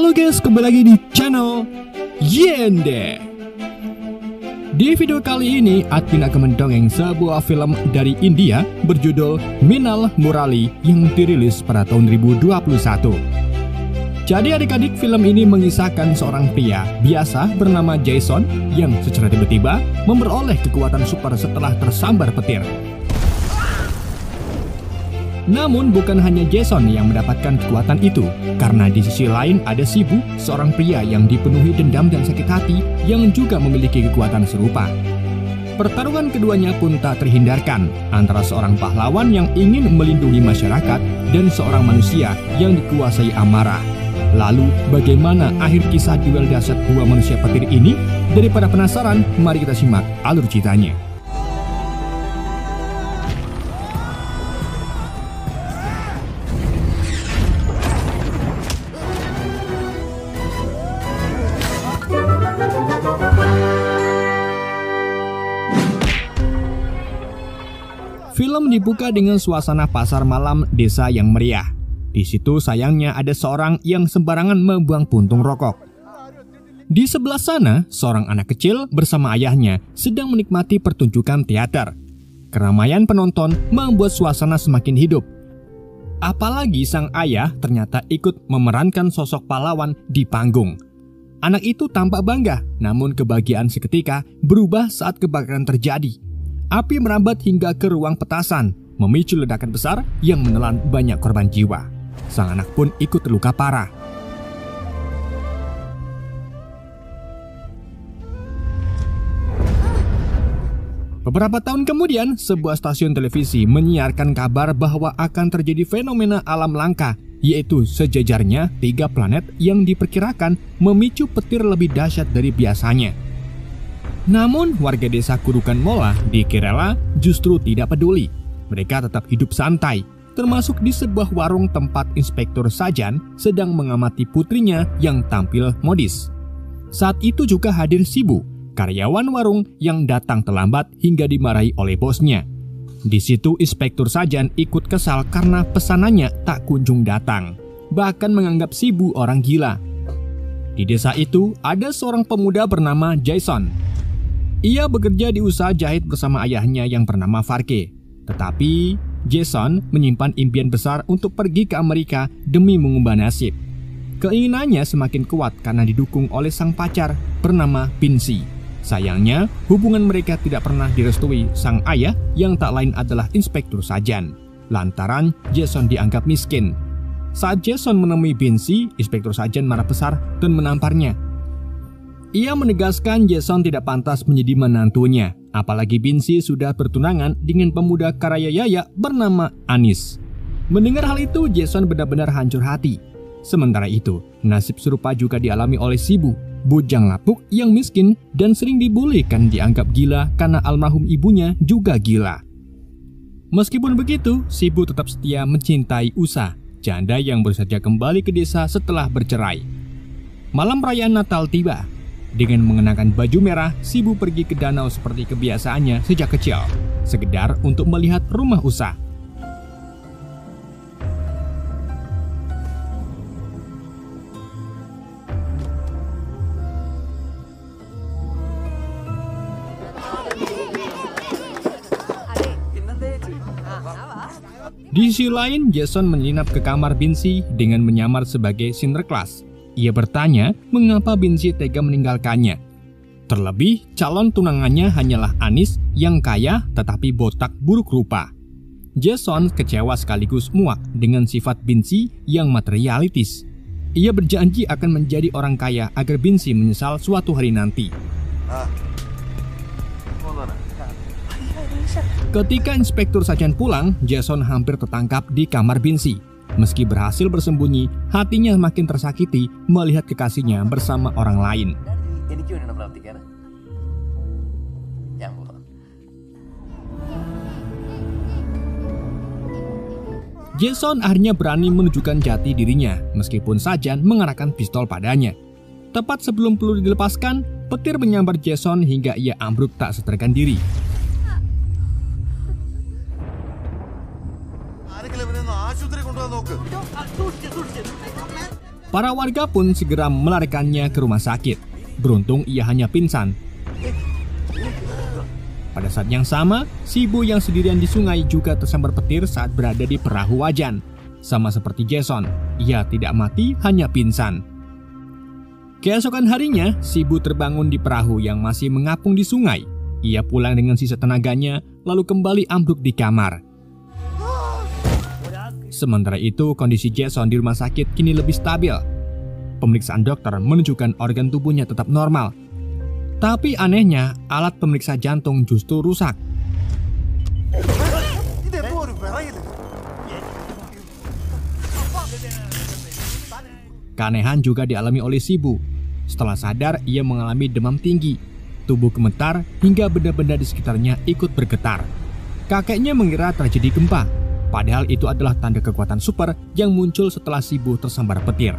Halo guys, kembali lagi di channel Yende. Di video kali ini, admin akan mendongeng sebuah film dari India berjudul Minal Murali yang dirilis pada tahun 2021. Jadi adik-adik, film ini mengisahkan seorang pria biasa bernama Jason yang secara tiba-tiba memperoleh kekuatan super setelah tersambar petir. Namun bukan hanya Jason yang mendapatkan kekuatan itu, karena di sisi lain ada Shibu, seorang pria yang dipenuhi dendam dan sakit hati yang juga memiliki kekuatan serupa. Pertarungan keduanya pun tak terhindarkan antara seorang pahlawan yang ingin melindungi masyarakat dan seorang manusia yang dikuasai amarah. Lalu bagaimana akhir kisah duel dahsyat dua manusia petir ini? Daripada penasaran, mari kita simak alur ceritanya. Film dibuka dengan suasana pasar malam desa yang meriah. Di situ sayangnya ada seorang yang sembarangan membuang puntung rokok. Di sebelah sana, seorang anak kecil bersama ayahnya sedang menikmati pertunjukan teater. Keramaian penonton membuat suasana semakin hidup. Apalagi sang ayah ternyata ikut memerankan sosok pahlawan di panggung. Anak itu tampak bangga, namun kebahagiaan seketika berubah saat kebakaran terjadi. Api merambat hingga ke ruang petasan, memicu ledakan besar yang menelan banyak korban jiwa. Sang anak pun ikut terluka parah. Beberapa tahun kemudian, sebuah stasiun televisi menyiarkan kabar bahwa akan terjadi fenomena alam langka, yaitu sejajarnya 3 planet yang diperkirakan memicu petir lebih dahsyat dari biasanya. Namun, warga desa Kurukan Mola di Kerala justru tidak peduli. Mereka tetap hidup santai, termasuk di sebuah warung tempat Inspektur Sajan sedang mengamati putrinya yang tampil modis. Saat itu juga hadir Shibu, karyawan warung yang datang terlambat hingga dimarahi oleh bosnya. Di situ Inspektur Sajan ikut kesal karena pesanannya tak kunjung datang, bahkan menganggap Shibu orang gila. Di desa itu ada seorang pemuda bernama Jason. Ia bekerja di usaha jahit bersama ayahnya yang bernama Farke. Tetapi Jason menyimpan impian besar untuk pergi ke Amerika demi mengubah nasib. Keinginannya semakin kuat karena didukung oleh sang pacar bernama Binsi. Sayangnya, hubungan mereka tidak pernah direstui sang ayah yang tak lain adalah Inspektur Sajan. Lantaran Jason dianggap miskin. Saat Jason menemui Binsi, Inspektur Sajan marah besar dan menamparnya. Ia menegaskan Jason tidak pantas menjadi menantunya, apalagi Binsi sudah bertunangan dengan pemuda Karayaya bernama Anis. Mendengar hal itu, Jason benar-benar hancur hati. Sementara itu, nasib serupa juga dialami oleh Shibu, bujang lapuk yang miskin dan sering dibully karena dianggap gila karena almarhum ibunya juga gila. Meskipun begitu, Shibu tetap setia mencintai Usa, janda yang baru saja kembali ke desa setelah bercerai. Malam perayaan Natal tiba. Dengan mengenakan baju merah, Shibu pergi ke danau seperti kebiasaannya sejak kecil, sekedar untuk melihat rumah Usa. Di sisi lain, Jason menyelinap ke kamar Binsi dengan menyamar sebagai Sinterklas. Ia bertanya mengapa Binsi tega meninggalkannya. Terlebih, calon tunangannya hanyalah Anis yang kaya tetapi botak buruk rupa. Jason kecewa sekaligus muak dengan sifat Binsi yang materialistis. Ia berjanji akan menjadi orang kaya agar Binsi menyesal suatu hari nanti. Ketika Inspektur Sajan pulang, Jason hampir tertangkap di kamar Binsi. Meski berhasil bersembunyi, hatinya makin tersakiti melihat kekasihnya bersama orang lain. Jason akhirnya berani menunjukkan jati dirinya, meskipun Sajan mengarahkan pistol padanya. Tepat sebelum peluru dilepaskan, petir menyambar Jason hingga ia ambruk tak sadarkan diri. Para warga pun segera melarikannya ke rumah sakit. Beruntung ia hanya pingsan. Pada saat yang sama, Shibu yang sendirian di sungai juga tersambar petir saat berada di perahu wajan. Sama seperti Jason, ia tidak mati, hanya pingsan. Keesokan harinya, Shibu terbangun di perahu yang masih mengapung di sungai. Ia pulang dengan sisa tenaganya, lalu kembali ambruk di kamar. Sementara itu, kondisi Jason di rumah sakit kini lebih stabil. Pemeriksaan dokter menunjukkan organ tubuhnya tetap normal. Tapi anehnya, alat pemeriksa jantung justru rusak. Keanehan juga dialami oleh Shibu. Setelah sadar, ia mengalami demam tinggi. Tubuh gemetar hingga benda-benda di sekitarnya ikut bergetar. Kakeknya mengira terjadi gempa. Padahal itu adalah tanda kekuatan super yang muncul setelah Shibu tersambar petir.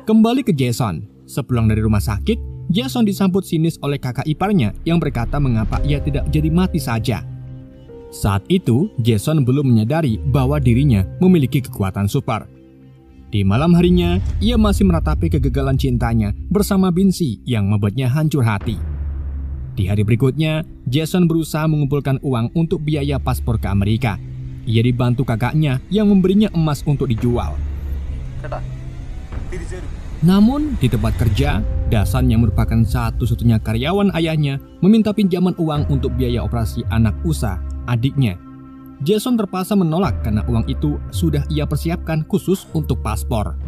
Kembali ke Jason. Sepulang dari rumah sakit, Jason disambut sinis oleh kakak iparnya yang berkata mengapa ia tidak jadi mati saja. Saat itu, Jason belum menyadari bahwa dirinya memiliki kekuatan super. Di malam harinya, ia masih meratapi kegagalan cintanya bersama Binsi yang membuatnya hancur hati. Di hari berikutnya, Jason berusaha mengumpulkan uang untuk biaya paspor ke Amerika. Ia dibantu kakaknya yang memberinya emas untuk dijual. Namun, di tempat kerja, Dasan yang merupakan satu-satunya karyawan ayahnya meminta pinjaman uang untuk biaya operasi anak Usa, adiknya. Jason terpaksa menolak karena uang itu sudah ia persiapkan khusus untuk paspor.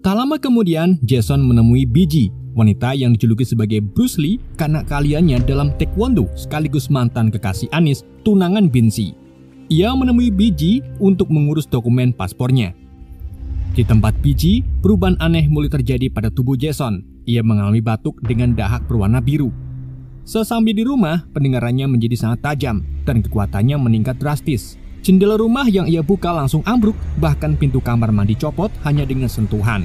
Tak lama kemudian, Jason menemui Biji, wanita yang dijuluki sebagai Bruce Lee karena keahliannya dalam taekwondo sekaligus mantan kekasih Anis, tunangan Binsi. Ia menemui Biji untuk mengurus dokumen paspornya. Di tempat Biji, perubahan aneh mulai terjadi pada tubuh Jason. Ia mengalami batuk dengan dahak berwarna biru. Sesampai di rumah, pendengarannya menjadi sangat tajam dan kekuatannya meningkat drastis. Jendela rumah yang ia buka langsung ambruk, bahkan pintu kamar mandi copot hanya dengan sentuhan.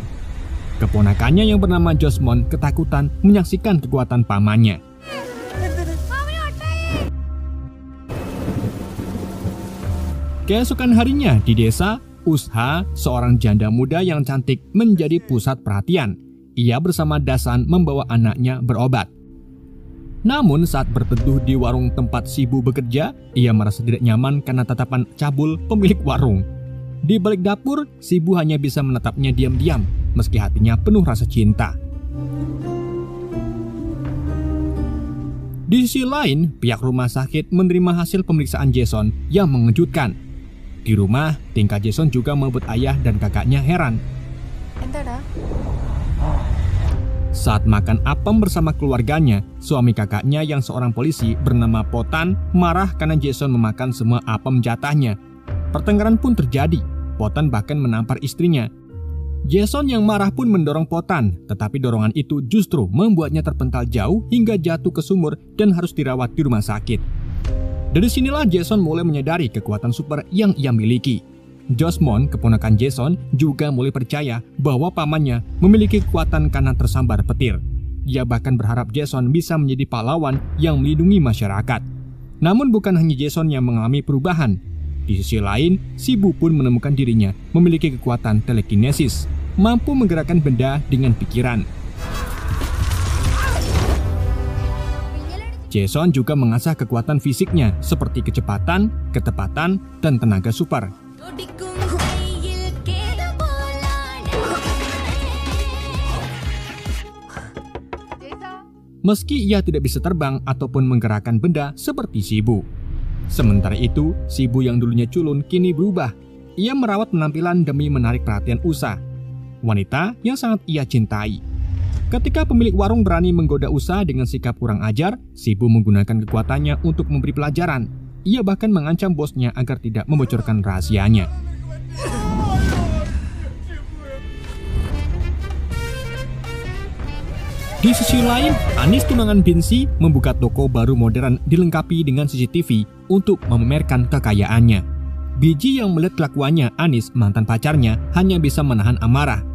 Keponakannya yang bernama Josmon ketakutan menyaksikan kekuatan pamannya. Keesokan harinya di desa, Usha, seorang janda muda yang cantik, menjadi pusat perhatian. Ia bersama Dasan membawa anaknya berobat. Namun saat berteduh di warung tempat Shibu bekerja, ia merasa tidak nyaman karena tatapan cabul pemilik warung. Di balik dapur, Shibu hanya bisa menatapnya diam-diam, meski hatinya penuh rasa cinta. Di sisi lain, pihak rumah sakit menerima hasil pemeriksaan Jason yang mengejutkan. Di rumah, tingkah Jason juga membuat ayah dan kakaknya heran. Saat makan apem bersama keluarganya, suami kakaknya yang seorang polisi bernama Potan marah karena Jason memakan semua apem jatahnya. Pertengkaran pun terjadi. Potan bahkan menampar istrinya. Jason yang marah pun mendorong Potan, tetapi dorongan itu justru membuatnya terpental jauh hingga jatuh ke sumur dan harus dirawat di rumah sakit. Dari sinilah Jason mulai menyadari kekuatan super yang ia miliki. Josmon, keponakan Jason, juga mulai percaya bahwa pamannya memiliki kekuatan karena tersambar petir. Ia bahkan berharap Jason bisa menjadi pahlawan yang melindungi masyarakat. Namun bukan hanya Jason yang mengalami perubahan. Di sisi lain, Shibu pun menemukan dirinya memiliki kekuatan telekinesis, mampu menggerakkan benda dengan pikiran. Jason juga mengasah kekuatan fisiknya seperti kecepatan, ketepatan, dan tenaga super. Meski ia tidak bisa terbang ataupun menggerakkan benda seperti Shibu. Sementara itu, Shibu yang dulunya culun kini berubah. Ia merawat penampilan demi menarik perhatian Usha, wanita yang sangat ia cintai. Ketika pemilik warung berani menggoda Usha dengan sikap kurang ajar, Shibu menggunakan kekuatannya untuk memberi pelajaran. Ia bahkan mengancam bosnya agar tidak membocorkan rahasianya. Di sisi lain, Anis tunangan Binsi membuka toko baru modern dilengkapi dengan CCTV untuk memamerkan kekayaannya. Biji yang melihat kelakuannya Anis, mantan pacarnya, hanya bisa menahan amarah.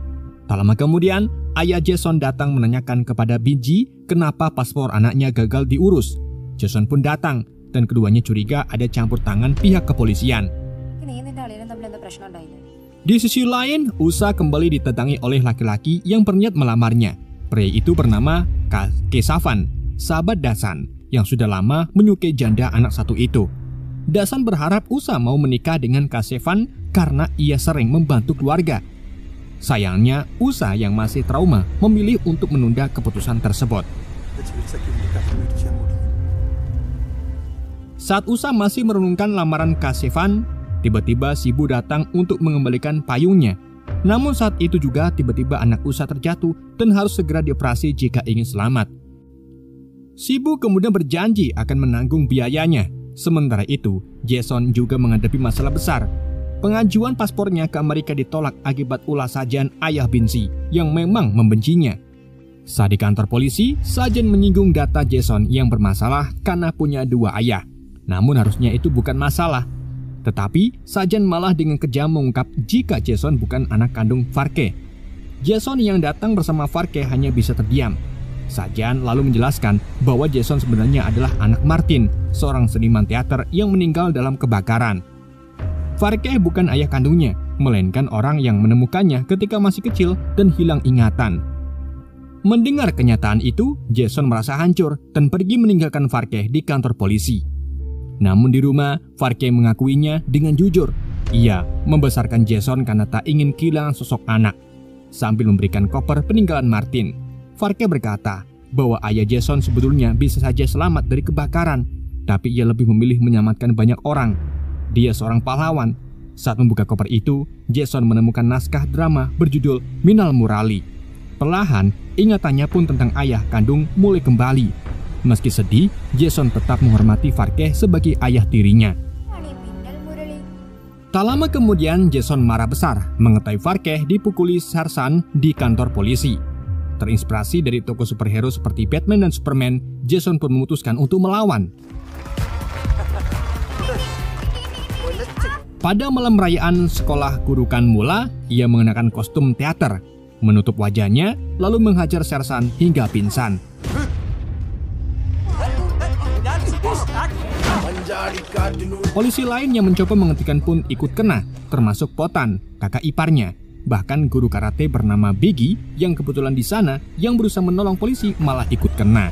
Tak lama kemudian, ayah Jason datang menanyakan kepada Biji kenapa paspor anaknya gagal diurus. Jason pun datang dan keduanya curiga ada campur tangan pihak kepolisian. Di sisi lain, Usa kembali ditentangi oleh laki-laki yang berniat melamarnya. Pria itu bernama Kesavan, sahabat Dasan, yang sudah lama menyukai janda anak satu itu. Dasan berharap Usa mau menikah dengan Kesavan karena ia sering membantu keluarga. Sayangnya, Usa yang masih trauma memilih untuk menunda keputusan tersebut. Saat Usa masih merenungkan lamaran Kesavan, tiba-tiba Shibu datang untuk mengembalikan payungnya. Namun saat itu juga tiba-tiba anak Usa terjatuh dan harus segera dioperasi jika ingin selamat. Shibu kemudian berjanji akan menanggung biayanya. Sementara itu, Jason juga menghadapi masalah besar. Pengajuan paspornya ke Amerika ditolak akibat ulah sajan ayah Binsi yang memang membencinya. Saat di kantor polisi, Sajen menyinggung data Jason yang bermasalah karena punya dua ayah. Namun harusnya itu bukan masalah. Tetapi, Sajen malah dengan kejam mengungkap jika Jason bukan anak kandung Farke. Jason yang datang bersama Farke hanya bisa terdiam. Sajen lalu menjelaskan bahwa Jason sebenarnya adalah anak Martin, seorang seniman teater yang meninggal dalam kebakaran. Farke bukan ayah kandungnya, melainkan orang yang menemukannya ketika masih kecil dan hilang ingatan. Mendengar kenyataan itu, Jason merasa hancur dan pergi meninggalkan Farke di kantor polisi. Namun di rumah, Farke mengakuinya dengan jujur. Ia membesarkan Jason karena tak ingin kehilangan sosok anak. Sambil memberikan koper peninggalan Martin, Farke berkata bahwa ayah Jason sebetulnya bisa saja selamat dari kebakaran, tapi ia lebih memilih menyelamatkan banyak orang. Dia seorang pahlawan. Saat membuka koper itu, Jason menemukan naskah drama berjudul Minal Murali. Perlahan, ingatannya pun tentang ayah kandung mulai kembali. Meski sedih, Jason tetap menghormati Farke sebagai ayah tirinya. Tak lama kemudian, Jason marah besar mengetahui Farke dipukuli Sarsan di kantor polisi. Terinspirasi dari tokoh superhero seperti Batman dan Superman, Jason pun memutuskan untuk melawan. Pada malam perayaan sekolah Kurukan Mula, ia mengenakan kostum teater, menutup wajahnya, lalu menghajar Sarsan hingga pingsan. Polisi lain yang mencoba menghentikan pun ikut kena, termasuk Potan, kakak iparnya. Bahkan guru karate bernama Biggie yang kebetulan di sana yang berusaha menolong polisi malah ikut kena.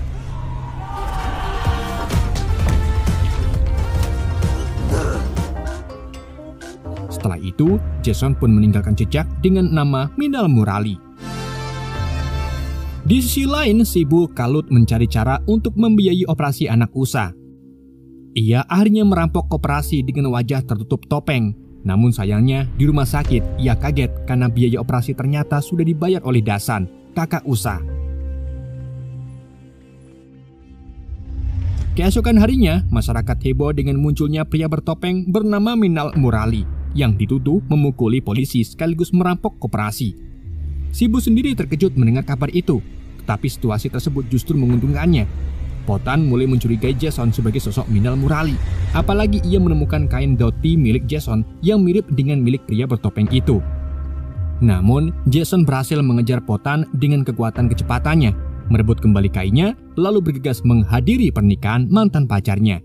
Setelah itu, Jason pun meninggalkan jejak dengan nama Minal Murali. Di sisi lain, Shibu kalut mencari cara untuk membiayai operasi anak Usa. Ia akhirnya merampok koperasi dengan wajah tertutup topeng. Namun sayangnya di rumah sakit ia kaget karena biaya operasi ternyata sudah dibayar oleh Dasan, kakak Usa. Keesokan harinya, masyarakat heboh dengan munculnya pria bertopeng bernama Minal Murali yang dituduh memukuli polisi sekaligus merampok koperasi. Shibu sendiri terkejut mendengar kabar itu, tetapi situasi tersebut justru menguntungkannya. Potan mulai mencurigai Jason sebagai sosok Minal Murali, apalagi ia menemukan kain dhoti milik Jason yang mirip dengan milik pria bertopeng itu. Namun, Jason berhasil mengejar Potan dengan kekuatan kecepatannya, merebut kembali kainnya, lalu bergegas menghadiri pernikahan mantan pacarnya.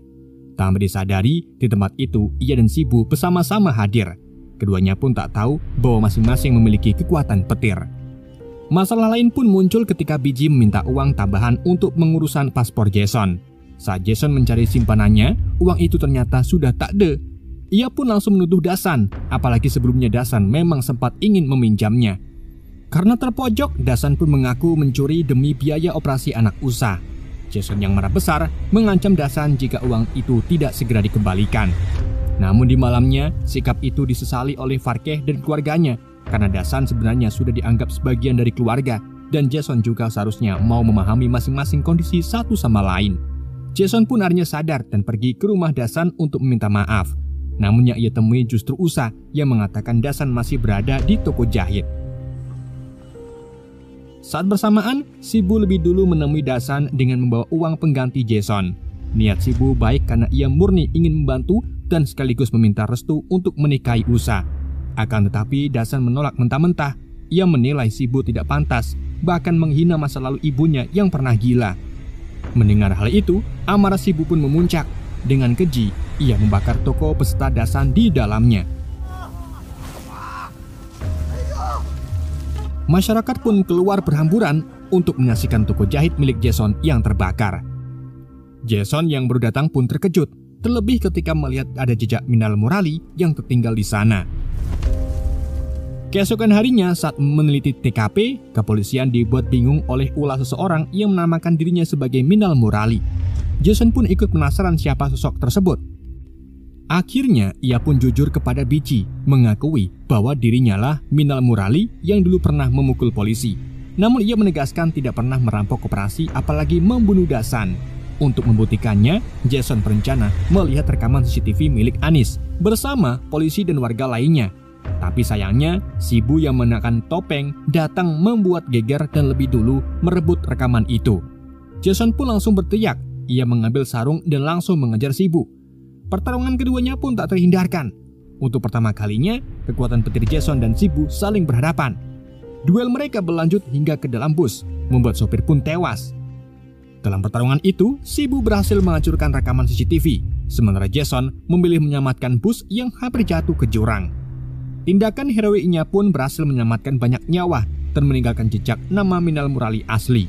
Tanpa disadari, di tempat itu ia dan Shibu bersama-sama hadir. Keduanya pun tak tahu bahwa masing-masing memiliki kekuatan petir. Masalah lain pun muncul ketika Biji meminta uang tambahan untuk mengurusan paspor Jason. Saat Jason mencari simpanannya, uang itu ternyata sudah tak ada. Ia pun langsung menuduh Dasan, apalagi sebelumnya Dasan memang sempat ingin meminjamnya. Karena terpojok, Dasan pun mengaku mencuri demi biaya operasi anak Usa. Jason yang marah besar mengancam Dasan jika uang itu tidak segera dikembalikan. Namun di malamnya, sikap itu disesali oleh Farke dan keluarganya. Karena Dasan sebenarnya sudah dianggap sebagian dari keluarga, dan Jason juga seharusnya mau memahami masing-masing kondisi satu sama lain. Jason pun akhirnya sadar dan pergi ke rumah Dasan untuk meminta maaf. Namun yang ia temui justru Usa yang mengatakan Dasan masih berada di toko jahit. Saat bersamaan, Shibu lebih dulu menemui Dasan dengan membawa uang pengganti Jason. Niat Shibu baik karena ia murni ingin membantu dan sekaligus meminta restu untuk menikahi Usa. Akan tetapi Dasan menolak mentah-mentah. ia menilai Shibu tidak pantas, bahkan menghina masa lalu ibunya yang pernah gila. Mendengar hal itu, amarah Shibu pun memuncak. Dengan keji, ia membakar toko peserta dasan di dalamnya. Masyarakat pun keluar berhamburan untuk menyaksikan toko jahit milik Jason yang terbakar. Jason yang baru datang pun terkejut, terlebih ketika melihat ada jejak mineral murali yang tertinggal di sana. Keesokan harinya saat meneliti TKP, kepolisian dibuat bingung oleh ulah seseorang yang menamakan dirinya sebagai mineral murali. Jason pun ikut penasaran siapa sosok tersebut. Akhirnya ia pun jujur kepada Bici, mengakui bahwa dirinya lah mineral murali yang dulu pernah memukul polisi. Namun ia menegaskan tidak pernah merampok koperasi apalagi membunuh Dasan. Untuk membuktikannya, Jason berencana melihat rekaman CCTV milik Anis bersama polisi dan warga lainnya. Tapi sayangnya, Shibu yang mengenakan topeng datang membuat geger dan lebih dulu merebut rekaman itu. Jason pun langsung berteriak, ia mengambil sarung dan langsung mengejar Shibu. Pertarungan keduanya pun tak terhindarkan. Untuk pertama kalinya, kekuatan petir Jason dan Shibu saling berhadapan. Duel mereka berlanjut hingga ke dalam bus, membuat sopir pun tewas. Dalam pertarungan itu, Shibu berhasil menghancurkan rekaman CCTV, sementara Jason memilih menyelamatkan bus yang hampir jatuh ke jurang. Tindakan heroiknya pun berhasil menyelamatkan banyak nyawa dan meninggalkan jejak nama mineral murali asli.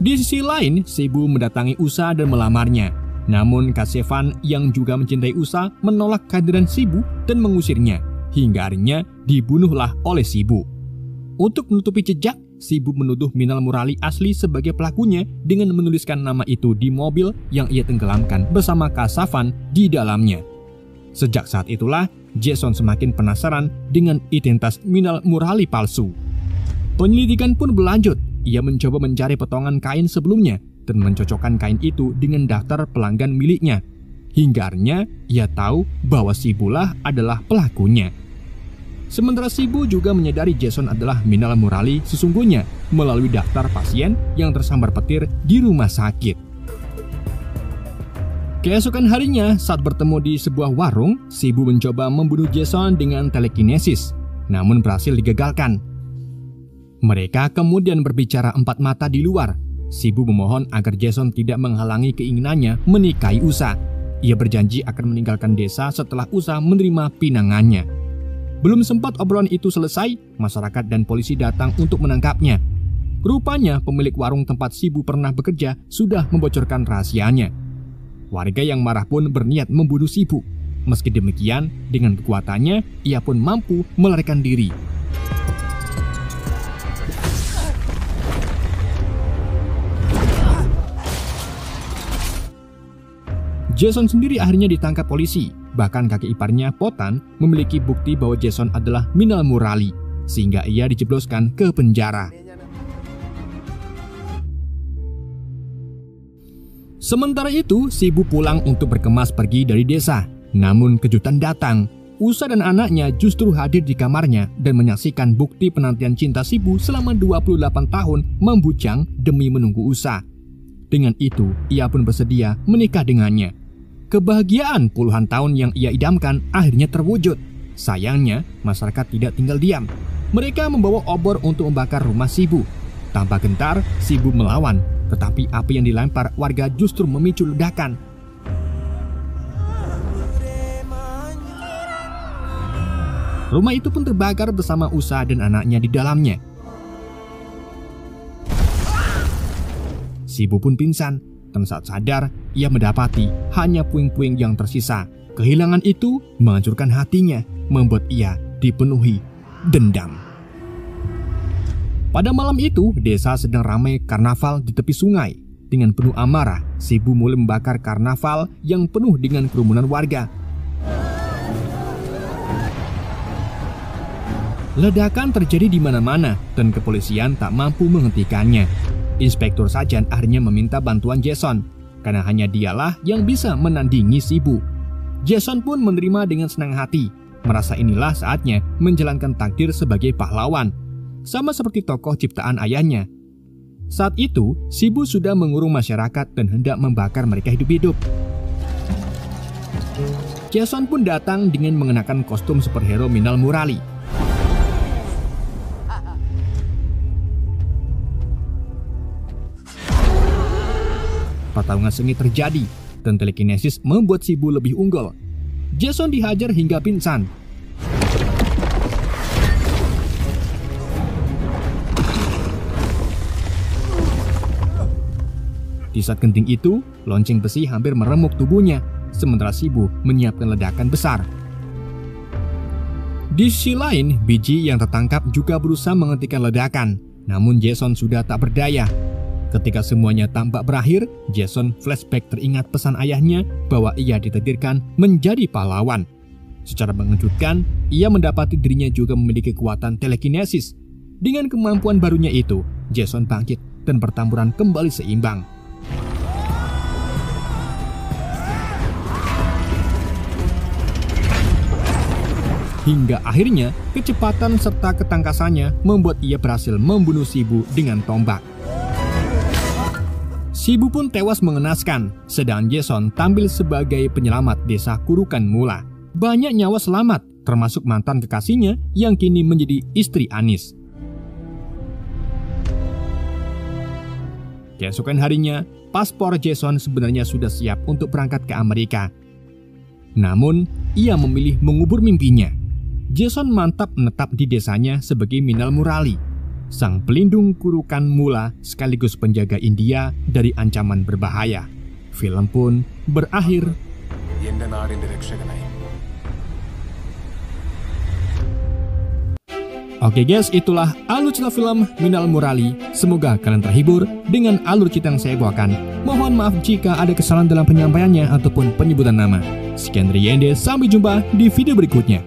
Di sisi lain, Shibu mendatangi Usa dan melamarnya. Namun Kasevon yang juga mencintai Usa menolak kehadiran Shibu dan mengusirnya. Hingga akhirnya dibunuhlah oleh Shibu. Untuk menutupi jejak, Shibu menuduh mineral murali asli sebagai pelakunya dengan menuliskan nama itu di mobil yang ia tenggelamkan bersama Kasevon di dalamnya. Sejak saat itulah, Jason semakin penasaran dengan identitas mineral murali palsu. Penyelidikan pun berlanjut. Ia mencoba mencari potongan kain sebelumnya dan mencocokkan kain itu dengan daftar pelanggan miliknya. Hingga akhirnya ia tahu bahwa Shibu lah adalah pelakunya. Sementara Shibu juga menyadari Jason adalah mineral murali sesungguhnya melalui daftar pasien yang tersambar petir di rumah sakit. Keesokan harinya saat bertemu di sebuah warung, Shibu mencoba membunuh Jason dengan telekinesis, namun berhasil digagalkan. Mereka kemudian berbicara empat mata di luar. Shibu memohon agar Jason tidak menghalangi keinginannya menikahi Usa. Ia berjanji akan meninggalkan desa setelah Usa menerima pinangannya. Belum sempat obrolan itu selesai, masyarakat dan polisi datang untuk menangkapnya. Rupanya pemilik warung tempat Shibu pernah bekerja sudah membocorkan rahasianya. Warga yang marah pun berniat membunuh Shibu. Meski demikian, dengan kekuatannya, ia pun mampu melarikan diri. Jason sendiri akhirnya ditangkap polisi. Bahkan kakek iparnya, Potan, memiliki bukti bahwa Jason adalah mineral murali, sehingga ia dijebloskan ke penjara. Sementara itu, Shibu pulang untuk berkemas pergi dari desa. Namun kejutan datang. Usa dan anaknya justru hadir di kamarnya dan menyaksikan bukti penantian cinta Shibu selama 28 tahun membujang demi menunggu Usa. Dengan itu, ia pun bersedia menikah dengannya. Kebahagiaan puluhan tahun yang ia idamkan akhirnya terwujud. Sayangnya, masyarakat tidak tinggal diam. Mereka membawa obor untuk membakar rumah Shibu. Tanpa gentar, Shibu melawan, tetapi api yang dilempar warga justru memicu ledakan. Rumah itu pun terbakar bersama Usa dan anaknya di dalamnya. Shibu pun pingsan. Dan saat sadar, ia mendapati hanya puing-puing yang tersisa. Kehilangan itu menghancurkan hatinya, membuat ia dipenuhi dendam. Pada malam itu, desa sedang ramai karnaval di tepi sungai. Dengan penuh amarah, Shibu mulai membakar karnaval yang penuh dengan kerumunan warga. Ledakan terjadi di mana-mana dan kepolisian tak mampu menghentikannya. Inspektur Sajan akhirnya meminta bantuan Jason, karena hanya dialah yang bisa menandingi Shibu. Jason pun menerima dengan senang hati, merasa inilah saatnya menjalankan takdir sebagai pahlawan, sama seperti tokoh ciptaan ayahnya. Saat itu, Shibu sudah mengurung masyarakat dan hendak membakar mereka hidup-hidup. Jason pun datang dengan mengenakan kostum superhero Minal Murali. Pertarungan sengit terjadi dan telekinesis membuat Shibu lebih unggul. Jason dihajar hingga pingsan. Di saat genting itu, lonceng besi hampir meremuk tubuhnya, sementara Shibu menyiapkan ledakan besar. Di sisi lain, Biji yang tertangkap juga berusaha menghentikan ledakan, namun Jason sudah tak berdaya. Ketika semuanya tampak berakhir, Jason flashback teringat pesan ayahnya bahwa ia ditakdirkan menjadi pahlawan. Secara mengejutkan, ia mendapati dirinya juga memiliki kekuatan telekinesis. Dengan kemampuan barunya itu, Jason bangkit dan pertempuran kembali seimbang. Hingga akhirnya, kecepatan serta ketangkasannya membuat ia berhasil membunuh Shibu dengan tombak. Shibu pun tewas mengenaskan, sedang Jason tampil sebagai penyelamat desa Kurukan Mula. Banyak nyawa selamat, termasuk mantan kekasihnya yang kini menjadi istri Anis. Keesokan harinya, paspor Jason sebenarnya sudah siap untuk berangkat ke Amerika. Namun, ia memilih mengubur mimpinya. Jason mantap menetap di desanya sebagai Minal Murali, sang pelindung Kurukan Mula sekaligus penjaga India dari ancaman berbahaya. Film pun berakhir. Oke guys, itulah alur cerita film Minal Murali. Semoga kalian terhibur dengan alur cerita yang saya bawakan. Mohon maaf jika ada kesalahan dalam penyampaiannya ataupun penyebutan nama. Sekian dari Yende, sampai jumpa di video berikutnya.